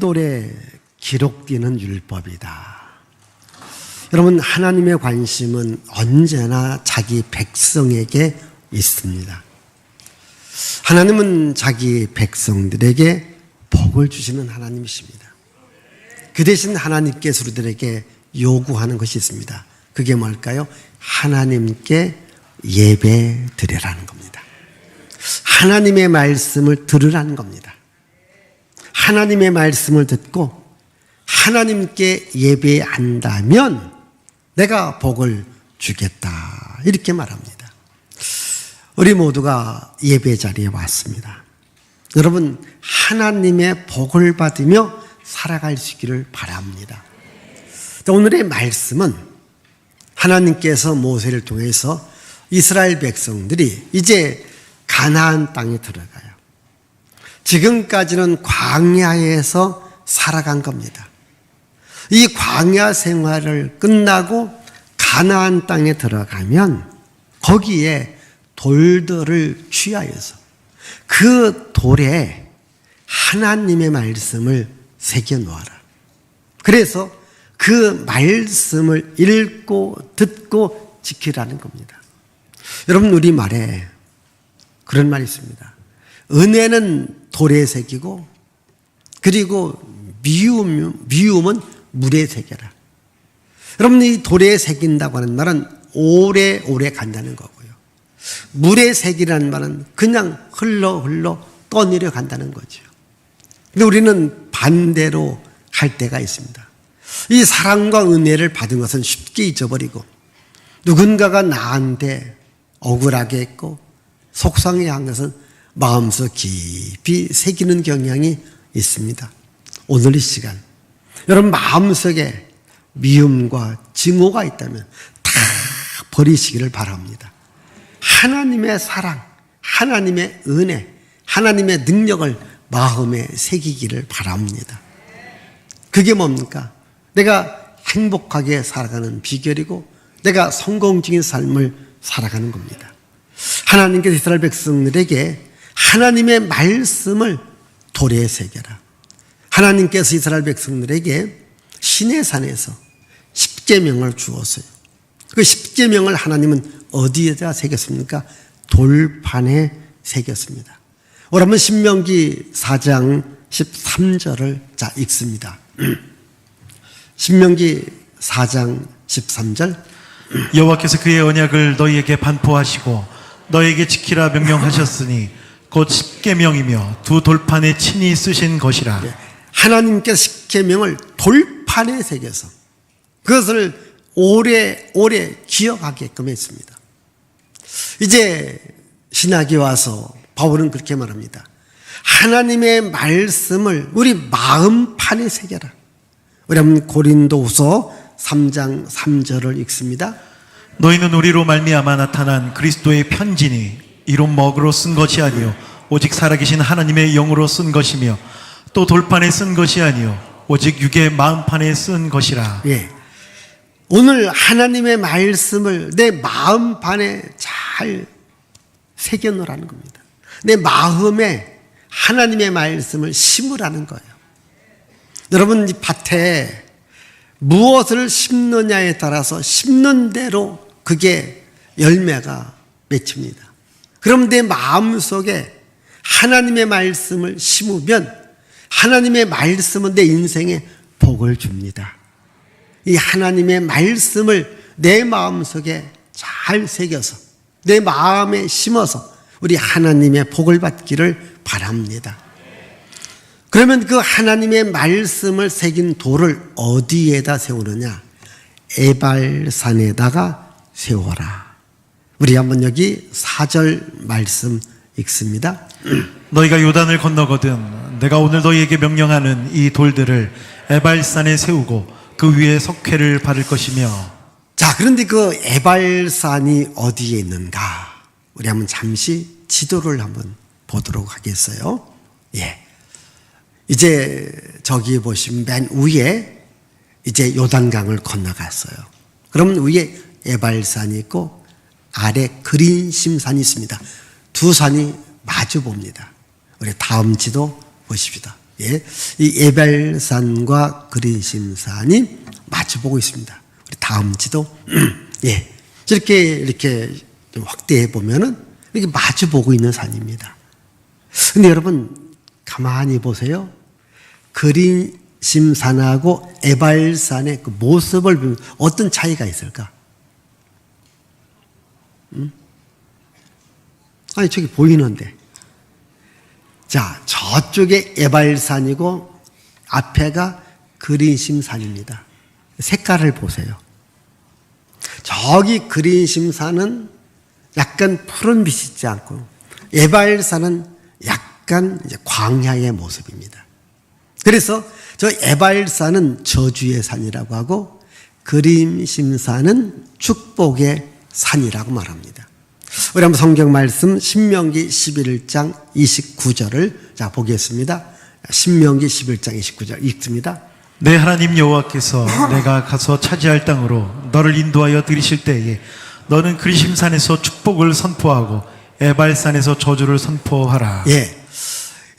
산돌에 기록되는 율법이다. 여러분, 하나님의 관심은 언제나 자기 백성에게 있습니다. 하나님은 자기 백성들에게 복을 주시는 하나님이십니다. 그 대신 하나님께서 우리들에게 요구하는 것이 있습니다. 그게 뭘까요? 하나님께 예배 드리라는 겁니다. 하나님의 말씀을 들으라는 겁니다. 하나님의 말씀을 듣고 하나님께 예배한다면 내가 복을 주겠다, 이렇게 말합니다. 우리 모두가 예배 자리에 왔습니다. 여러분, 하나님의 복을 받으며 살아갈 수 있기를 바랍니다. 오늘의 말씀은 하나님께서 모세를 통해서 이스라엘 백성들이 이제 가나안 땅에 들어가요. 지금까지는 광야에서 살아간 겁니다. 이 광야 생활을 끝나고 가나안 땅에 들어가면 거기에 돌들을 취하여서 그 돌에 하나님의 말씀을 새겨 놓아라. 그래서 그 말씀을 읽고 듣고 지키라는 겁니다. 여러분, 우리말에 그런 말이 있습니다. 은혜는 돌에 새기고, 그리고 미움은 물에 새겨라. 여러분, 이 돌에 새긴다고 하는 말은 오래오래 간다는 거고요. 물에 새기라는 말은 그냥 흘러 떠내려 간다는 거죠. 근데 우리는 반대로 갈 때가 있습니다. 이 사랑과 은혜를 받은 것은 쉽게 잊어버리고 누군가가 나한테 억울하게 했고 속상해한 것은 마음속 깊이 새기는 경향이 있습니다. 오늘 이 시간 여러분 마음속에 미움과 증오가 있다면 다 버리시기를 바랍니다. 하나님의 사랑, 하나님의 은혜, 하나님의 능력을 마음에 새기기를 바랍니다. 그게 뭡니까? 내가 행복하게 살아가는 비결이고 내가 성공적인 삶을 살아가는 겁니다. 하나님께서 이스라엘 백성들에게 하나님의 말씀을 돌에 새겨라. 하나님께서 이스라엘 백성들에게 시내산에서 십계명을 주었어요. 그 십계명을 하나님은 어디에다 새겼습니까? 돌판에 새겼습니다. 여러분, 신명기 4장 13절을 읽습니다. 신명기 4장 13절. 여호와께서 그의 언약을 너희에게 반포하시고 너희에게 지키라 명령하셨으니 곧 십계명이며 두 돌판에 친히 쓰신 것이라. 하나님께서 십계명을 돌판에 새겨서 그것을 오래오래 기억하게끔 했습니다. 이제 신학에 와서 바울은 그렇게 말합니다. 하나님의 말씀을 우리 마음판에 새겨라. 우리 한번 고린도후서 3장 3절을 읽습니다. 너희는 우리로 말미암아 나타난 그리스도의 편지니 이론 먹으로 쓴 것이 아니요 오직 살아계신 하나님의 영으로 쓴 것이며 또 돌판에 쓴 것이 아니요 오직 육의 마음판에 쓴 것이라. 예. 오늘 하나님의 말씀을 내 마음판에 잘 새겨 놓으라는 겁니다. 내 마음에 하나님의 말씀을 심으라는 거예요. 여러분, 이 밭에 무엇을 심느냐에 따라서 심는 대로 그게 열매가 맺힙니다. 그럼 내 마음속에 하나님의 말씀을 심으면 하나님의 말씀은 내 인생에 복을 줍니다. 이 하나님의 말씀을 내 마음속에 잘 새겨서 내 마음에 심어서 우리 하나님의 복을 받기를 바랍니다. 그러면 그 하나님의 말씀을 새긴 돌을 어디에다 세우느냐? 에발산에다가 세워라. 우리 한번 여기 4절 말씀 읽습니다. 너희가 요단을 건너거든 내가 오늘 너희에게 명령하는 이 돌들을 에발산에 세우고 그 위에 석회를 바를 것이며. 자, 그런데 그 에발산이 어디에 있는가? 우리 한번 잠시 지도를 한번 보도록 하겠어요. 예. 이제 저기 보시면 맨 위에 이제 요단강을 건너갔어요. 그럼 위에 에발산이 있고 아래 그린심산이 있습니다. 두 산이 마주 봅니다. 우리 다음 지도 보십시다. 예, 이 에발산과 그리심산이 마주보고 있습니다. 우리 다음 지도 예, 이렇게 확대해 보면은 이렇게 마주보고 있는 산입니다. 근데 여러분 가만히 보세요. 그리심산하고 에발산의 그 모습을 보면 어떤 차이가 있을까? 아니 저기 보이는데, 자 저쪽에 에발산이고 앞에가 그리심산입니다. 색깔을 보세요. 저기 그리심산은 약간 푸른빛이지 않고 에발산은 약간 이제 광야의 모습입니다. 그래서 저 에발산은 저주의 산이라고 하고 그리심산은 축복의 산이라고 말합니다. 우리 한번 성경 말씀 신명기 11장 29절을 자 보겠습니다. 신명기 11장 29절 읽습니다. 내 하나님 여호와께서 내가 가서 차지할 땅으로 너를 인도하여 들이실 때에 너는 그리심산에서 축복을 선포하고 에발산에서 저주를 선포하라. 예,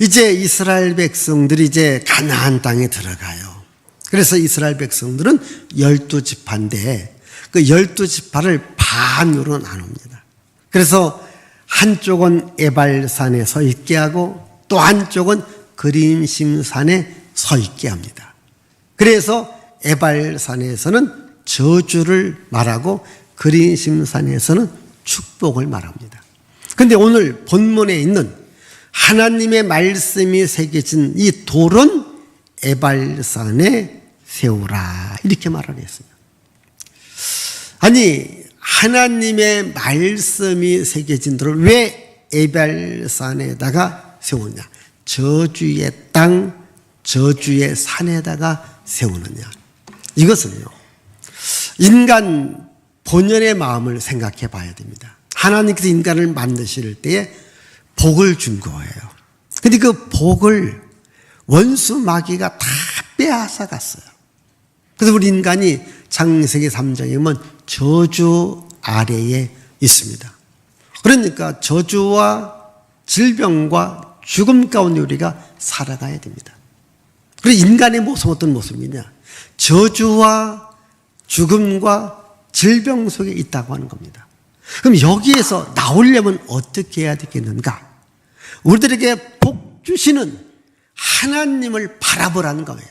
이제 이스라엘 백성들이 이제 가나안 땅에 들어가요. 그래서 이스라엘 백성들은 12지파인데 그 12지파를 반으로 나눕니다. 그래서 한쪽은 에발산에 서 있게 하고 또 한쪽은 그리심산에 서 있게 합니다. 그래서 에발산에서는 저주를 말하고 그리심산에서는 축복을 말합니다. 그런데 오늘 본문에 있는 하나님의 말씀이 새겨진 이 돌은 에발산에 세우라 이렇게 말하겠어요. 아니 하나님의 말씀이 새겨진 돌을 왜 에발산에다가 세우냐? 저주의 땅, 저주의 산에다가 세우느냐? 이것은요, 인간 본연의 마음을 생각해 봐야 됩니다. 하나님께서 인간을 만드실 때에 복을 준 거예요. 근데 그 복을 원수 마귀가 다 빼앗아 갔어요. 그래서 우리 인간이 창세기 3장에 보면 저주 아래에 있습니다. 그러니까 저주와 질병과 죽음 가운데 우리가 살아가야 됩니다. 그리고 인간의 모습은 어떤 모습이냐? 저주와 죽음과 질병 속에 있다고 하는 겁니다. 그럼 여기에서 나오려면 어떻게 해야 되겠는가? 우리들에게 복 주시는 하나님을 바라보라는 거예요.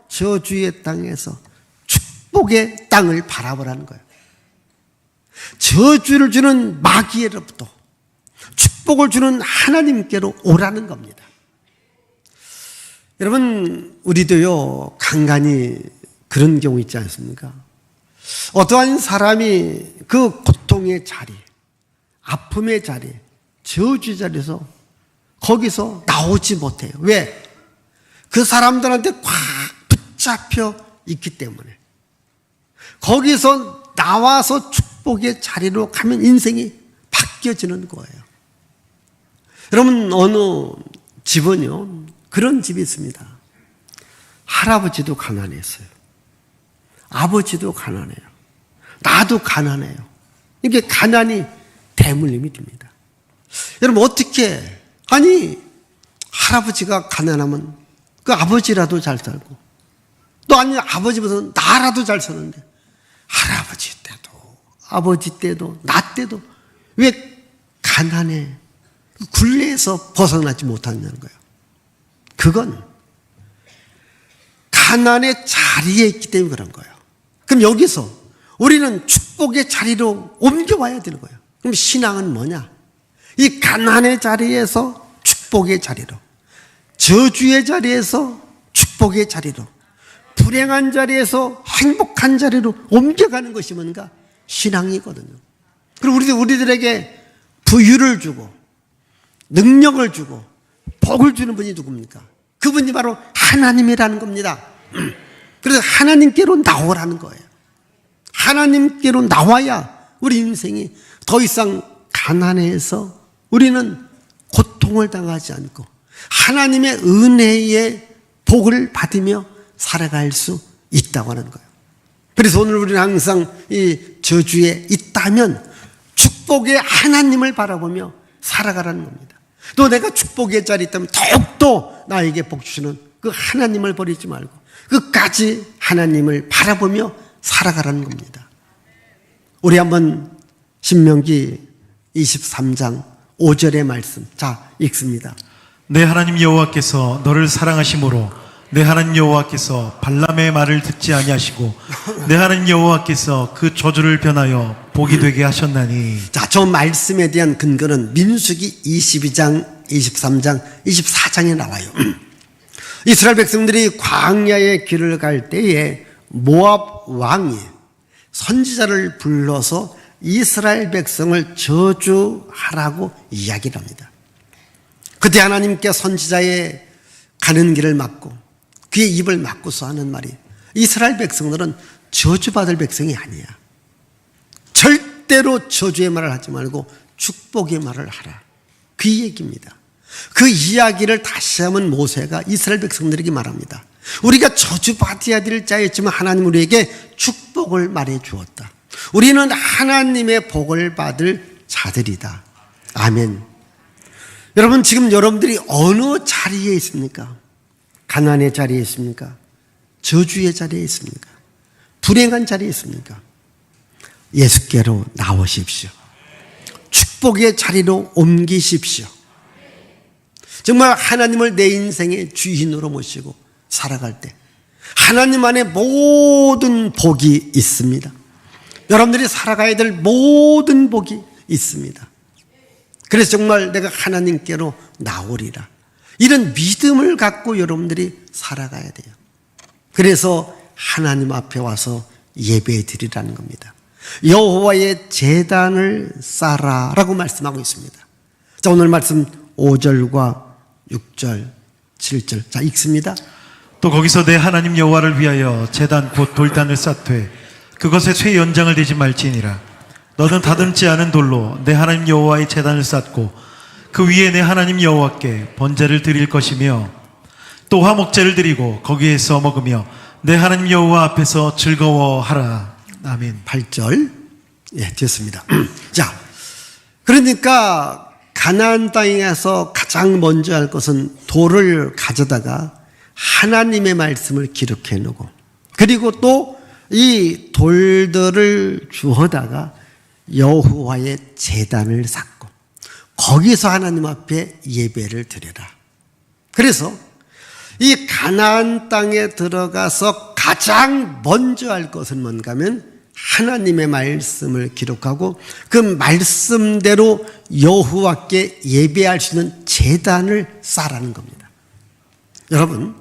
저주의 땅에서 축복의 땅을 바라보라는 거예요. 저주를 주는 마귀로부터 축복을 주는 하나님께로 오라는 겁니다. 여러분, 우리도요, 간간히 그런 경우 있지 않습니까? 어떠한 사람이 그 고통의 자리, 아픔의 자리, 저주의 자리에서 거기서 나오지 못해요. 왜? 그 사람들한테 꽉 붙잡혀 있기 때문에. 거기서 나와서 축복의 자리로 가면 인생이 바뀌어지는 거예요. 여러분, 어느 집은요, 그런 집이 있습니다. 할아버지도 가난했어요. 아버지도 가난해요. 나도 가난해요. 이게 가난이 대물림이 됩니다. 여러분, 어떻게, 아니, 할아버지가 가난하면 그 아버지라도 잘 살고, 또 아니, 아버지보다는 나라도 잘 사는데, 할아버지 때도, 아버지 때도, 나 때도, 왜 가난해? 굴레에서 벗어나지 못하냐는 거예요. 그건 가난의 자리에 있기 때문에 그런 거예요. 그럼 여기서 우리는 축복의 자리로 옮겨와야 되는 거예요. 그럼 신앙은 뭐냐? 이 가난의 자리에서 축복의 자리로, 저주의 자리에서 축복의 자리로, 불행한 자리에서 행복한 자리로 옮겨가는 것이 뭔가? 신앙이거든요. 그리고 우리들에게 부유를 주고 능력을 주고 복을 주는 분이 누굽니까? 그분이 바로 하나님이라는 겁니다. 그래서 하나님께로 나오라는 거예요. 하나님께로 나와야 우리 인생이 더 이상 가난해서 우리는 고통을 당하지 않고 하나님의 은혜의 복을 받으며 살아갈 수 있다고 하는 거예요. 그래서 오늘 우리는 항상 이 저주에 있다면 축복의 하나님을 바라보며 살아가라는 겁니다. 또 내가 축복의 자리에 있다면 더욱더 나에게 복 주시는 그 하나님을 버리지 말고 끝까지 하나님을 바라보며 살아가라는 겁니다. 우리 한번 신명기 23장 5절의 말씀 읽습니다. 내 하나님 여호와께서 너를 사랑하심으로 내 하나님 여호와께서 발람의 말을 듣지 아니하시고 내 하나님 여호와께서 그 저주를 변하여 복이 되게 하셨나니. 저 말씀에 대한 근거는 민수기 22장, 23장, 24장에 나와요. 이스라엘 백성들이 광야의 길을 갈 때에 모압 왕이 선지자를 불러서 이스라엘 백성을 저주하라고 이야기를 합니다. 그때 하나님께 선지자의 가는 길을 막고 그의 입을 막고서 하는 말이, 이스라엘 백성들은 저주받을 백성이 아니야. 절대로 저주의 말을 하지 말고 축복의 말을 하라. 그 얘기입니다. 그 이야기를 다시 한번 모세가 이스라엘 백성들에게 말합니다. 우리가 저주받아야 될 자였지만 하나님 우리에게 축복을 말해 주었다. 우리는 하나님의 복을 받을 자들이다. 아멘. 여러분, 지금 여러분들이 어느 자리에 있습니까? 가난의 자리에 있습니까? 저주의 자리에 있습니까? 불행한 자리에 있습니까? 예수께로 나오십시오. 축복의 자리로 옮기십시오. 정말 하나님을 내 인생의 주인으로 모시고 살아갈 때 하나님 안에 모든 복이 있습니다. 여러분들이 살아가야 될 모든 복이 있습니다. 그래서 정말 내가 하나님께로 나오리라, 이런 믿음을 갖고 여러분들이 살아가야 돼요. 그래서 하나님 앞에 와서 예배 드리라는 겁니다. 여호와의 제단을 쌓아라라고 말씀하고 있습니다. 자, 오늘 말씀 5절과 6절, 7절 읽습니다. 또 거기서 내 하나님 여호와를 위하여 제단 곧 돌단을 쌓되 그것에 쇠 연장을 대지 말지니라. 너는 다듬지 않은 돌로 내 하나님 여호와의 제단을 쌓고 그 위에 내 하나님 여호와께 번제를 드릴 것이며 또 화목제를 드리고 거기에서 먹으며 내 하나님 여호와 앞에서 즐거워하라. 아멘. 8절. 됐습니다. 자, 그러니까 가나안 땅에서 가장 먼저 할 것은 돌을 가져다가 하나님의 말씀을 기록해 놓고, 그리고 또 이 돌들을 주워다가 여호와의 제단을 쌓고 거기서 하나님 앞에 예배를 드려라. 그래서 이 가나안 땅에 들어가서 가장 먼저 할 것은 뭔가 하면 하나님의 말씀을 기록하고 그 말씀대로 여호와께 예배할 수 있는 제단을 쌓으라는 겁니다. 여러분,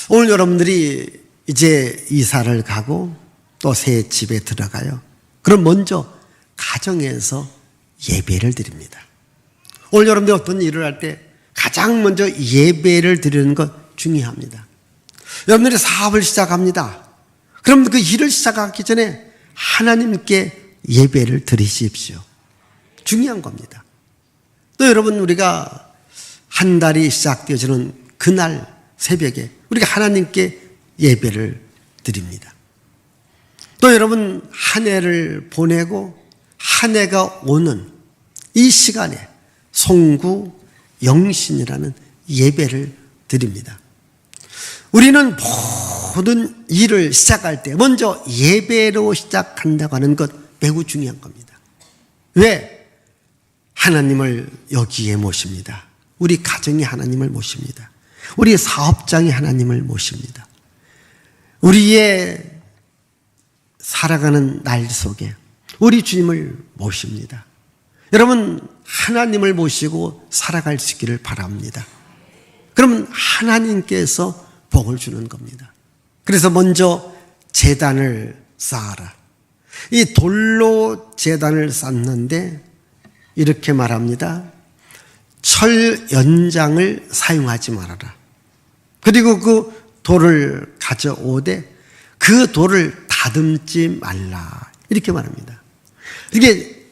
오늘 여러분들이 이제 이사를 가고 또 새 집에 들어가요. 그럼 먼저 가정에서 예배를 드립니다. 오늘 여러분들이 어떤 일을 할 때 가장 먼저 예배를 드리는 것 중요합니다. 여러분들이 사업을 시작합니다. 그럼 그 일을 시작하기 전에 하나님께 예배를 드리십시오. 중요한 겁니다. 또 여러분, 우리가 한 달이 시작되어지는 그날 새벽에 우리가 하나님께 예배를 드립니다. 또 여러분, 한 해를 보내고 한 해가 오는 이 시간에 송구 영신이라는 예배를 드립니다. 우리는 모든 일을 시작할 때 먼저 예배로 시작한다고 하는 것 매우 중요한 겁니다. 왜? 하나님을 여기에 모십니다. 우리 가정이 하나님을 모십니다. 우리 사업장이 하나님을 모십니다. 우리의 살아가는 날 속에 우리 주님을 모십니다. 여러분, 하나님을 모시고 살아갈 수 있기를 바랍니다. 그러면 하나님께서 복을 주는 겁니다. 그래서 먼저 제단을 쌓아라. 이 돌로 제단을 쌓는데 이렇게 말합니다. 철 연장을 사용하지 말아라. 그리고 그 돌을 가져오되 그 돌을 다듬지 말라. 이렇게 말합니다. 이게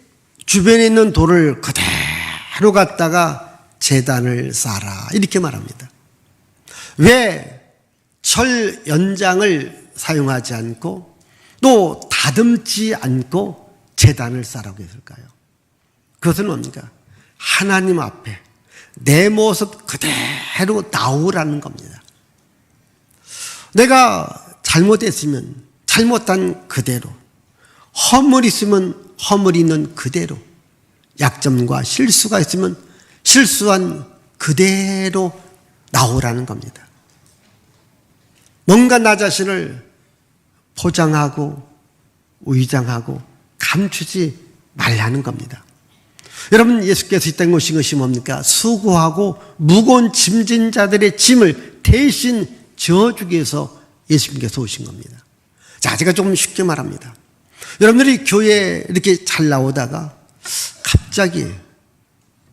주변에 있는 돌을 그대로 갖다가 제단을 쌓아라. 이렇게 말합니다. 왜 철 연장을 사용하지 않고 또 다듬지 않고 제단을 쌓으라고 했을까요? 그것은 뭡니까? 하나님 앞에 내 모습 그대로 나오라는 겁니다. 내가 잘못했으면 잘못한 그대로, 허물이 있으면 허물이 있는 그대로, 약점과 실수가 있으면 실수한 그대로 나오라는 겁니다. 뭔가 나 자신을 포장하고 위장하고 감추지 말라는 겁니다. 여러분, 예수께서 이 땅에 오신 것이 뭡니까? 수고하고 무거운 짐진 자들의 짐을 대신 져주기 위해서 예수님께서 오신 겁니다. 자, 제가 조금 쉽게 말합니다. 여러분들이 교회에 이렇게 잘 나오다가 갑자기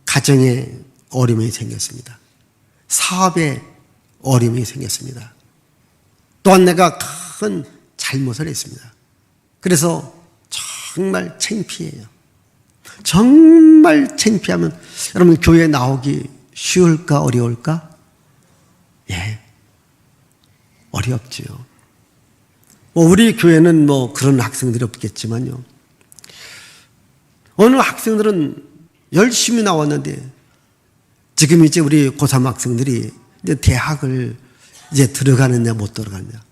가정에 어려움이 생겼습니다. 사업에 어려움이 생겼습니다. 또한 내가 큰 잘못을 했습니다. 그래서 정말 창피해요. 정말 창피하면 여러분, 교회에 나오기 쉬울까 어려울까? 예, 어렵지요. 우리 교회는 그런 학생들이 없겠지만요, 어느 학생들은 열심히 나왔는데 지금 이제 우리 고3 학생들이 이제 대학을 이제 들어가느냐 못 들어가느냐.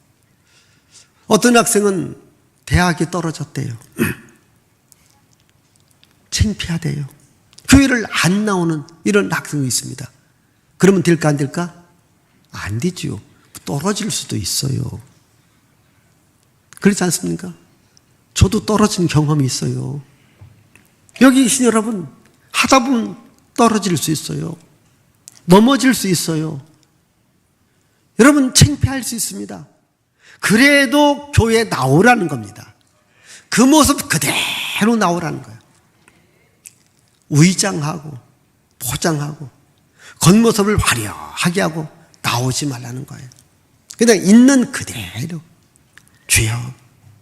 어떤 학생은 대학이 떨어졌대요. 창피하대요. 교회를 안 나오는 이런 학생이 있습니다. 그러면 될까 안 될까? 안 되지요. 떨어질 수도 있어요. 그렇지 않습니까? 저도 떨어진 경험이 있어요. 여기 계신 여러분, 하다 보면 떨어질 수 있어요. 넘어질 수 있어요. 여러분, 창피할 수 있습니다. 그래도 교회에 나오라는 겁니다. 그 모습 그대로 나오라는 거예요. 위장하고 포장하고 겉모습을 화려하게 하고 나오지 말라는 거예요. 그냥 있는 그대로, 주여,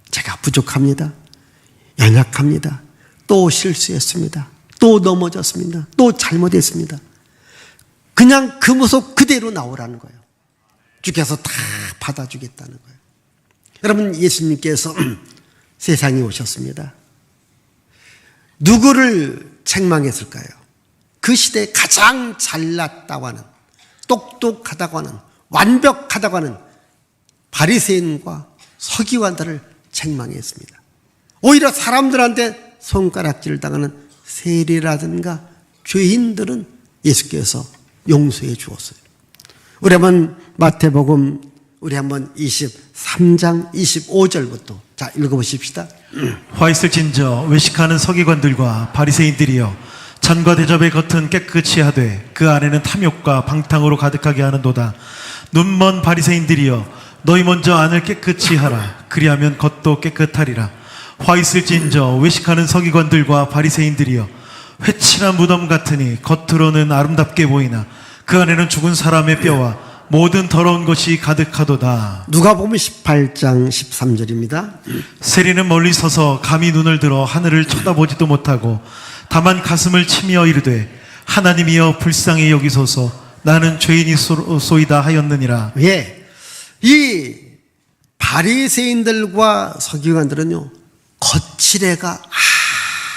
제가 부족합니다. 연약합니다. 또 실수했습니다. 또 넘어졌습니다. 또 잘못했습니다. 그냥 그 모습 그대로 나오라는 거예요. 주께서 다 받아주겠다는 거예요. 여러분, 예수님께서 세상에 오셨습니다. 누구를 책망했을까요? 그 시대에 가장 잘났다고 하는, 똑똑하다고 하는, 완벽하다고 하는 바리새인과 서기관들을 책망했습니다. 오히려 사람들한테 손가락질을 당하는 세리라든가 죄인들은 예수께서 용서해 주었어요. 우리 한번 마태복음 우리 한번 23장 25절부터 자 읽어보십시다. 화 있을진저 외식하는 서기관들과 바리새인들이여, 잔과 대접의 겉은 깨끗이 하되 그 안에는 탐욕과 방탕으로 가득하게 하는도다. 눈먼 바리새인들이여, 너희 먼저 안을 깨끗이 하라. 그리하면 겉도 깨끗하리라. 화 있을진저 외식하는 서기관들과 바리새인들이여, 회칠한 무덤 같으니 겉으로는 아름답게 보이나 그 안에는 죽은 사람의 뼈와 모든 더러운 것이 가득하도다. 누가복음 18장 13절입니다. 세리는 멀리 서서 감히 눈을 들어 하늘을 쳐다보지도 못하고 다만 가슴을 치며 이르되, 하나님이여 불쌍히 여기소서, 나는 죄인이 소이다 하였느니라. 예, 이 바리새인들과 서기관들은요, 겉칠해가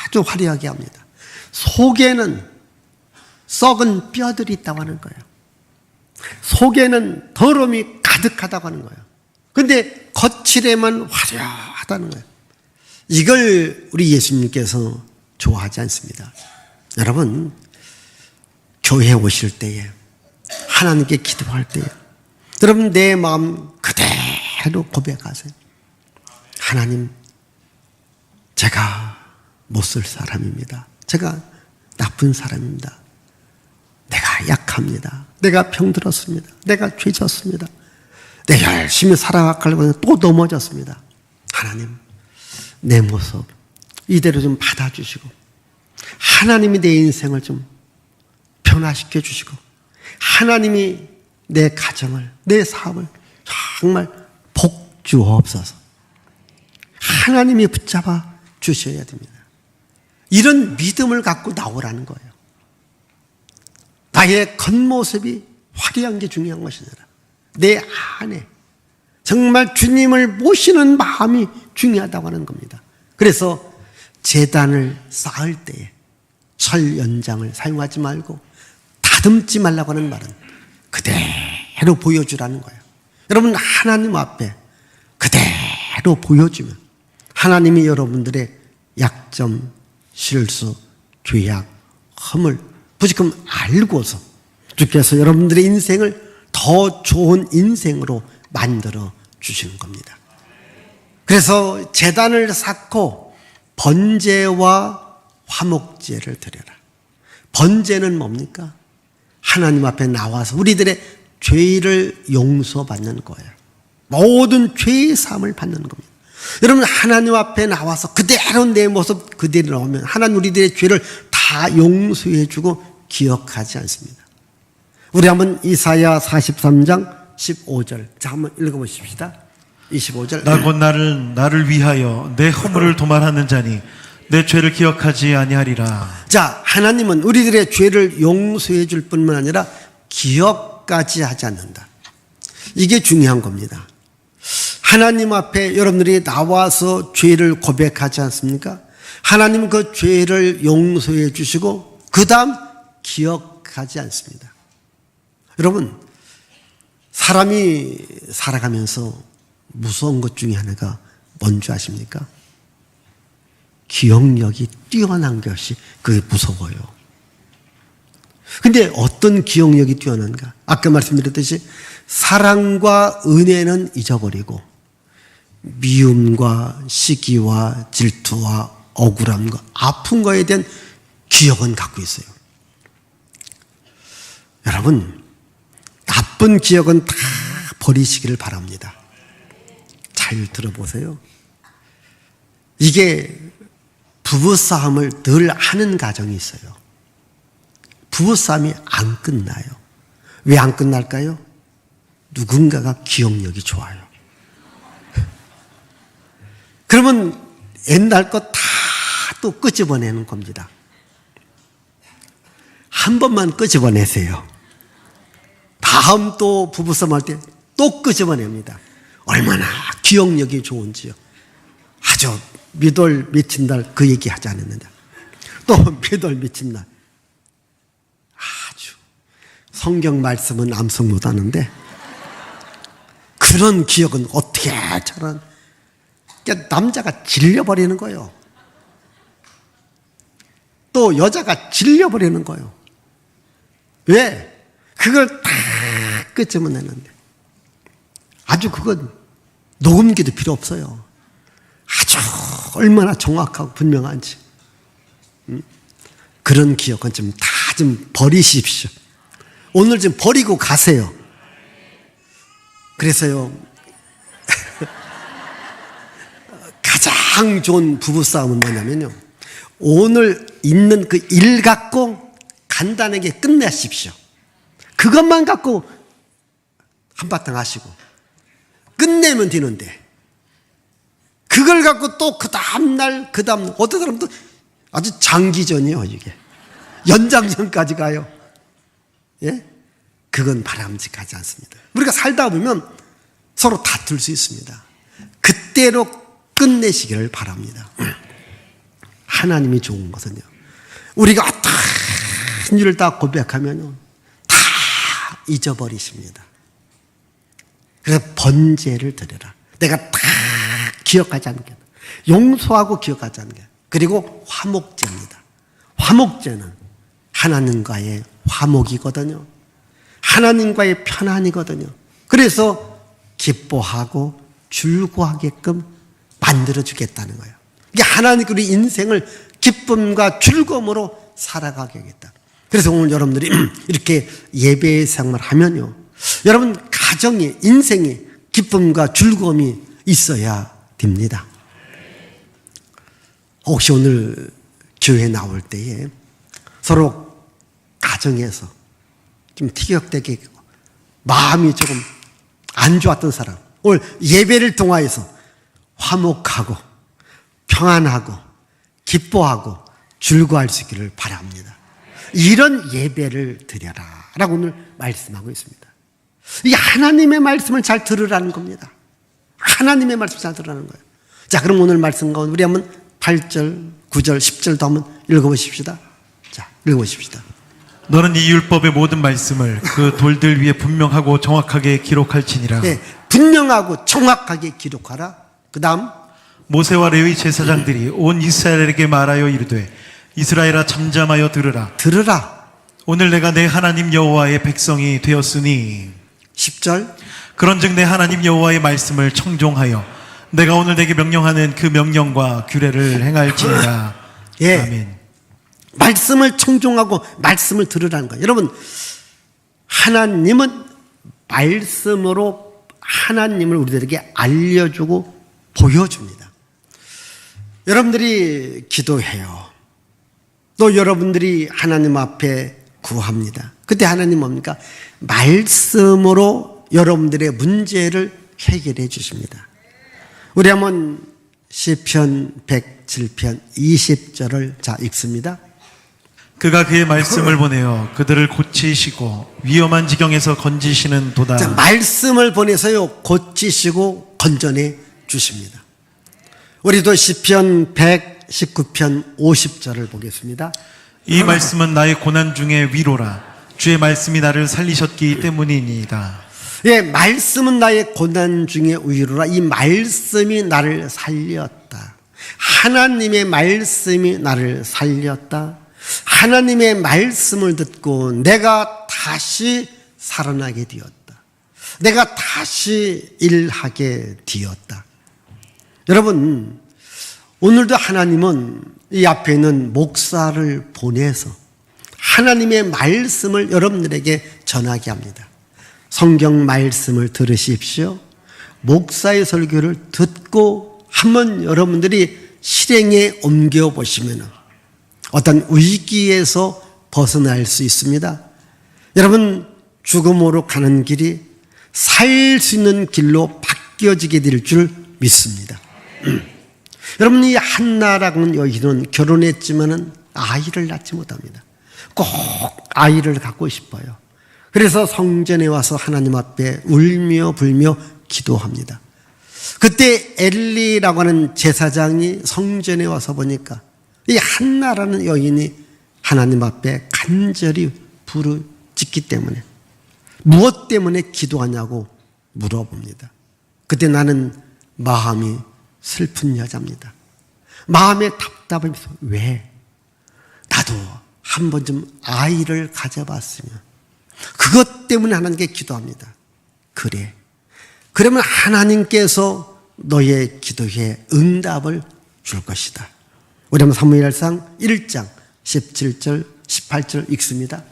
아주 화려하게 합니다. 속에는 썩은 뼈들이 있다고 하는 거예요. 속에는 더러움이 가득하다고 하는 거예요. 근데 겉칠에만 화려하다는 거예요. 이걸 우리 예수님께서 좋아하지 않습니다. 여러분, 교회에 오실 때에, 하나님께 기도할 때에, 여러분 내 마음 그대로 고백하세요. 하나님, 제가 못쓸 사람입니다. 제가 나쁜 사람입니다. 내가 약합니다. 내가 병들었습니다. 내가 죄졌습니다. 내가 열심히 살아가려고 했는데 또 넘어졌습니다. 하나님, 내 모습 이대로 좀 받아주시고, 하나님이 내 인생을 좀 변화시켜 주시고, 하나님이 내 가정을, 내 사업을 정말 복주옵소서. 하나님이 붙잡아 주셔야 됩니다. 이런 믿음을 갖고 나오라는 거예요. 나의 겉모습이 화려한 게 중요한 것이 아니라 내 안에 정말 주님을 모시는 마음이 중요하다고 하는 겁니다. 그래서 제단을 쌓을 때에 철 연장을 사용하지 말고 다듬지 말라고 하는 말은 그대로 보여주라는 거예요. 여러분 하나님 앞에 그대로 보여주면 하나님이 여러분들의 약점, 실수, 죄악, 허물 부지금 알고서 주께서 여러분들의 인생을 더 좋은 인생으로 만들어 주시는 겁니다. 그래서 제단을 쌓고 번제와 화목제를 드려라. 번제는 뭡니까? 하나님 앞에 나와서 우리들의 죄를 용서받는 거예요. 모든 죄의 사함을 받는 겁니다. 여러분 하나님 앞에 나와서 그대로 내 모습 그대로 나오면 하나님 우리들의 죄를 다 용서해 주고 기억하지 않습니다. 우리 한번 이사야 43장 15절 자 한번 읽어보십시다. 25절 나 곧 나를 위하여 내 허물을 도말하는 자니 내 죄를 기억하지 아니하리라. 자, 하나님은 우리들의 죄를 용서해 줄 뿐만 아니라 기억까지 하지 않는다. 이게 중요한 겁니다. 하나님 앞에 여러분들이 나와서 죄를 고백하지 않습니까? 하나님은 그 죄를 용서해 주시고 그 다음 기억하지 않습니다. 여러분 사람이 살아가면서 무서운 것 중에 하나가 뭔지 아십니까? 기억력이 뛰어난 것이 그게 무서워요. 근데 어떤 기억력이 뛰어난가? 아까 말씀드렸듯이 사랑과 은혜는 잊어버리고 미움과 시기와 질투와 억울함과 아픈 거에 대한 기억은 갖고 있어요. 여러분 나쁜 기억은 다 버리시기를 바랍니다. 잘 들어보세요. 이게 부부싸움을 늘 하는 가정이 있어요. 부부싸움이 안 끝나요. 왜 안 끝날까요? 누군가가 기억력이 좋아요. 그러면 옛날 거 다 또 끄집어내는 겁니다. 한 번만 끄집어내세요. 다음 또 부부싸움 할 때 또 끄집어냅니다. 얼마나 기억력이 좋은지요. 아주 몇월 며칠 날 그 얘기 하지 않았느냐. 또 몇월 며칠 날 아주 성경 말씀은 암송 못하는데 그런 기억은 어떻게 저런 남자가 질려버리는 거예요. 또 여자가 질려버리는 거예요. 왜? 그걸 다 끄집어내는데 아주 그건 녹음기도 필요 없어요. 아주 얼마나 정확하고 분명한지 그런 기억은 좀 다 좀 버리십시오. 오늘 좀 버리고 가세요. 그래서요 가장 좋은 부부싸움은 뭐냐면요 오늘 있는 그 일 갖고 간단하게 끝내십시오. 그것만 갖고 한바탕 하시고 끝내면 되는데 그걸 갖고 또 그 다음날 어떤 사람도 아주 장기전이요. 이게 연장전까지 가요. 예? 그건 바람직하지 않습니다. 우리가 살다 보면 서로 다툴 수 있습니다. 그때로 끝내시기를 바랍니다. 하나님이 좋은 것은요 우리가 어떤 일을 다 고백하면 다 잊어버리십니다. 그래서 번제를 드려라. 내가 다 기억하지 않게 용서하고 기억하지 않게 그리고 화목제입니다. 화목제는 하나님과의 화목이거든요. 하나님과의 편안이거든요. 그래서 기뻐하고 즐거워하게끔 만들어주겠다는 거예요. 이게 하나님 우리 인생을 기쁨과 즐거움으로 살아가게 하겠다. 그래서 오늘 여러분들이 이렇게 예배 생활을 하면요 여러분 가정에 인생에 기쁨과 즐거움이 있어야 됩니다. 혹시 오늘 교회 나올 때에 서로 가정에서 좀 티격태격 마음이 조금 안 좋았던 사람 오늘 예배를 통하여서 화목하고 평안하고 기뻐하고 즐거워할 수 있기를 바랍니다. 이런 예배를 드려라 라고 오늘 말씀하고 있습니다. 이게 하나님의 말씀을 잘 들으라는 겁니다. 하나님의 말씀을 잘 들으라는 거예요. 자, 그럼 오늘 말씀 가운데 우리 한번 8절, 9절, 10절도 한번 읽어보십시다. 자, 읽어보십시다. 너는 이 율법의 모든 말씀을 그 돌들 위에 분명하고 정확하게 기록할지니라. 예, 분명하고 정확하게 기록하라. 그 다음 모세와 레위 제사장들이 온 이스라엘에게 말하여 이르되 이스라엘아 잠잠하여 들으라. 들으라. 오늘 내가 내 하나님 여호와의 백성이 되었으니 10절 그런즉 내 하나님 여호와의 말씀을 청종하여 내가 오늘 내게 명령하는 그 명령과 규례를 행할지니라. 예. 아멘. 말씀을 청종하고 말씀을 들으라는 거예요. 여러분, 하나님은 말씀으로 하나님을 우리들에게 알려주고 보여줍니다. 여러분들이 기도해요. 또 여러분들이 하나님 앞에 구합니다. 그때 하나님 뭡니까? 말씀으로 여러분들의 문제를 해결해 주십니다. 우리 한번 시편 107편 20절을 자 읽습니다. 그가 그의 말씀을 보내어 그들을 고치시고 위험한 지경에서 건지시는 도다. 자, 말씀을 보내서요 고치시고 건져내 주십니다. 우리도 시편 119편 50절을 보겠습니다. 이 말씀은 나의 고난 중에 위로라. 주의 말씀이 나를 살리셨기 때문이니이다. 예, 말씀은 나의 고난 중에 위로라. 이 말씀이 나를 살렸다. 하나님의 말씀이 나를 살렸다. 하나님의 말씀을 듣고 내가 다시 살아나게 되었다. 내가 다시 일하게 되었다. 여러분, 오늘도 하나님은 이 앞에 있는 목사를 보내서 하나님의 말씀을 여러분들에게 전하게 합니다. 성경 말씀을 들으십시오. 목사의 설교를 듣고 한번 여러분들이 실행에 옮겨보시면 어떤 위기에서 벗어날 수 있습니다. 여러분, 죽음으로 가는 길이 살 수 있는 길로 바뀌어지게 될 줄 믿습니다. 여러분, 이 한나라는 여인은 결혼했지만은 아이를 낳지 못합니다. 꼭 아이를 갖고 싶어요. 그래서 성전에 와서 하나님 앞에 울며 불며 기도합니다. 그때 엘리라고 하는 제사장이 성전에 와서 보니까 이 한나라는 여인이 하나님 앞에 간절히 부르짖기 때문에 무엇 때문에 기도하냐고 물어봅니다. 그때 나는 마음이 슬픈 여자입니다. 마음에 답답하면서 왜? 나도 한 번쯤 아이를 가져봤으면 그것 때문에 하나님께 기도합니다. 그래. 그러면 하나님께서 너의 기도에 응답을 줄 것이다. 우리 한번 사무엘상 1장 17절 18절 읽습니다.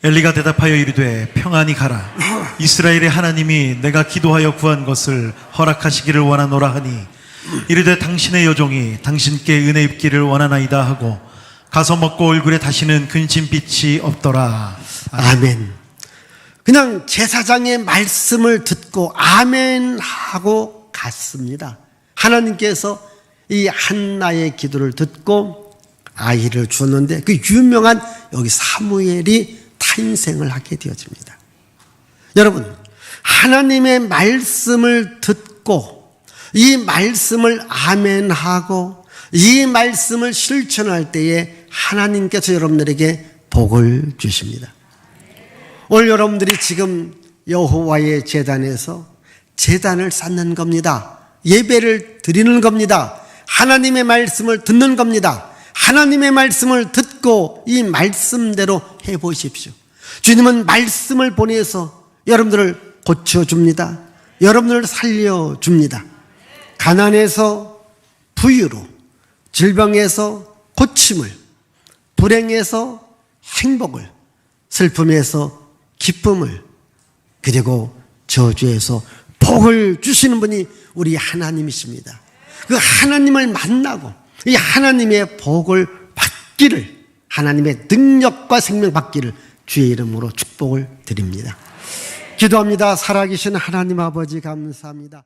엘리가 대답하여 이르되 평안히 가라. 이스라엘의 하나님이 내가 기도하여 구한 것을 허락하시기를 원하노라 하니 이르되 당신의 여종이 당신께 은혜 입기를 원하나이다 하고 가서 먹고 얼굴에 다시는 근심빛이 없더라. 아멘. 그냥 제사장의 말씀을 듣고 아멘 하고 갔습니다. 하나님께서 이 한나의 기도를 듣고 아이를 주었는데 그 유명한 여기 사무엘이 탄생을 하게 되어집니다. 여러분, 하나님의 말씀을 듣고 이 말씀을 아멘하고 이 말씀을 실천할 때에 하나님께서 여러분들에게 복을 주십니다. 오늘 여러분들이 지금 여호와의 제단에서 제단을 쌓는 겁니다. 예배를 드리는 겁니다. 하나님의 말씀을 듣는 겁니다. 하나님의 말씀을 듣고 이 말씀대로 해보십시오. 주님은 말씀을 보내서 여러분들을 고쳐줍니다. 여러분들을 살려줍니다. 가난에서 부유로, 질병에서 고침을, 불행에서 행복을, 슬픔에서 기쁨을, 그리고 저주에서 복을 주시는 분이 우리 하나님이십니다. 그 하나님을 만나고 이 하나님의 복을 받기를, 하나님의 능력과 생명 받기를 주의 이름으로 축복을 드립니다. 기도합니다. 살아계신 하나님 아버지 감사합니다.